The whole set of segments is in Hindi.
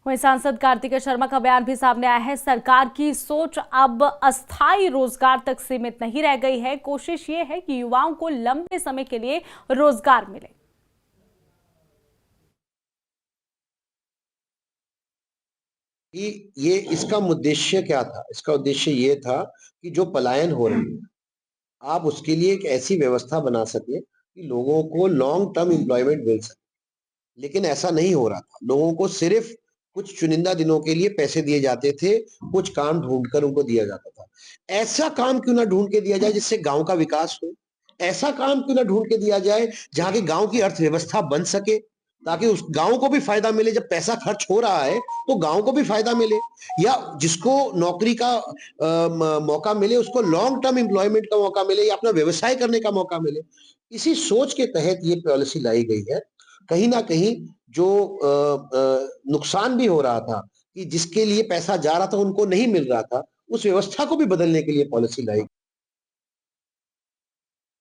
वहीं सांसद कार्तिकेय शर्मा का बयान भी सामने आया है। सरकार की सोच अब अस्थायी रोजगार तक सीमित नहीं रह गई है। कोशिश ये है कि युवाओं को लंबे समय के लिए रोजगार मिले। कि ये इसका उद्देश्य क्या था? इसका उद्देश्य ये था कि जो पलायन हो रहे हैं, आप उसके लिए एक ऐसी व्यवस्था बना सकें कि लोगों को लॉन्ग टर्म एम्प्लॉयमेंट मिल सके। लेकिन ऐसा नहीं हो रहा था। लोगों को सिर्फ कुछ चुनिंदा दिनों के लिए पैसे दिए जाते थे, कुछ काम ढूँढकर उनको दिया जाता था। ऐसा काम क्यों ना ढूँढ के दिया जाए जिससे गाँव का विकास हो? ऐसा काम क्यों ना ढूँढ के दिया जाए जहाँ की गाँव की अर्थव्यवस्था बन सके, ताकि उस गाँव को भी फ़ायदा मिले। जब पैसा खर्च हो रहा है, तो गाँव को भी फ़ायदा मिले, या जिसको नौकरी का मौका मिले उसको लॉन्ग टर्म एम्प्लॉयमेंट का मौका मिले, या अपना व्यवसाय करने का मौका मिले। इसी सोच के तहत ये पॉलिसी लाई गई है। कहीं न कहीं जो नुकसान भी हो रहा था कि जिसके लिए पैसा जा रहा था उनको नहीं मिल रहा था, उस व्यवस्था को भी बदलने के लिए पॉलिसी लाई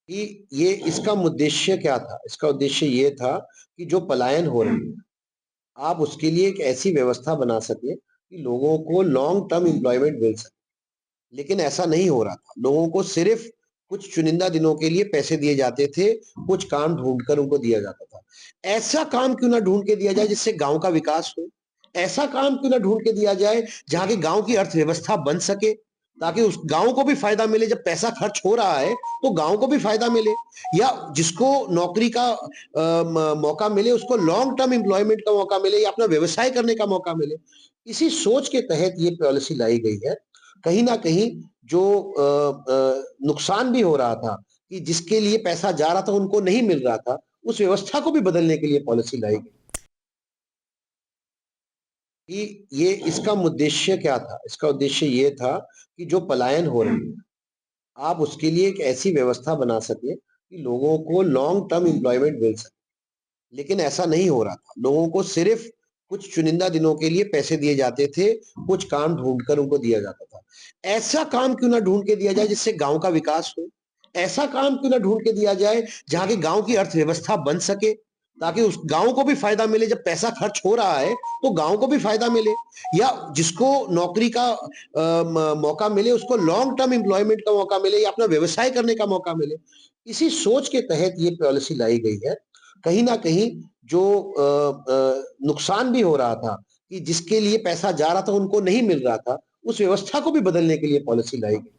कि ये इसका उद्देश्य क्या था? इसका उद्देश्य ये था कि जो पलायन हो रहे हैं, आप उसके लिए एक ऐसी व्यवस्था बना सकें कि लोगों को लॉन्ग टर्म एम्प्लॉयमेंट मिल सके। लेकिन ऐसा नहीं हो रहा था। लोगों को सिर्फ कुछ चुनिंदा दिनों के लिए पैसे दिए जाते थे, कुछ काम ढूँढकर उनको दिया जाता था। ऐसा काम क्यों ना ढूँढ के दिया जाए जिससे गाँव का विकास हो? ऐसा काम क्यों ना ढूँढ के दिया जाए जहाँ की गाँव की अर्थव्यवस्था बन सके, ताकि उस गाँव को भी फ़ायदा मिले। जब पैसा खर्च हो रहा है, तो गाँव को भी फ़ायदा मिले, या जिसको नौकरी का मौका मिले उसको लॉन्ग टर्म एम्प्लॉयमेंट का मौका मिले, या अपना व्यवसाय करने का मौका मिले। इसी सोच के तहत ये पॉलिसी लाई गई है। कहीं न कहीं जो नुकसान भी हो रहा था कि जिसके लिए पैसा जा रहा था उनको नहीं मिल रहा था, उस व्यवस्था को भी बदलने के लिए पॉलिसी लाई गई। कि ये इसका उद्देश्य क्या था? इसका उद्देश्य ये था कि जो पलायन हो रहे हैं, आप उसके लिए एक ऐसी व्यवस्था बना सकें कि लोगों को लॉन्ग टर्म एम्प्लॉयमेंट मिल सके। लेकिन ऐसा नहीं हो रहा था। लोगों को सिर्फ कुछ चुनिंदा दिनों के लिए पैसे दिए जाते थे, कुछ काम ढूँढकर उनको दिया जाता था। ऐसा काम क्यों ना ढूँढ के दिया जाए जिससे गाँव का विकास हो? ऐसा काम क्यों ना ढूँढ के दिया जाए जहाँ की गाँव की अर्थव्यवस्था बन सके, ताकि उस गाँव को भी फ़ायदा मिले। जब पैसा खर्च हो रहा है, तो गाँव को भी फ़ायदा मिले, या जिसको नौकरी का मौका मिले उसको लॉन्ग टर्म एम्प्लॉयमेंट का मौका मिले, या अपना व्यवसाय करने का मौका मिले। इसी सोच के तहत ये पॉलिसी लाई गई है। कहीं न कहीं जो नुकसान भी हो रहा था कि जिसके लिए पैसा जा रहा था उनको नहीं मिल रहा था, उस व्यवस्था को भी बदलने के लिए पॉलिसी लाई गई।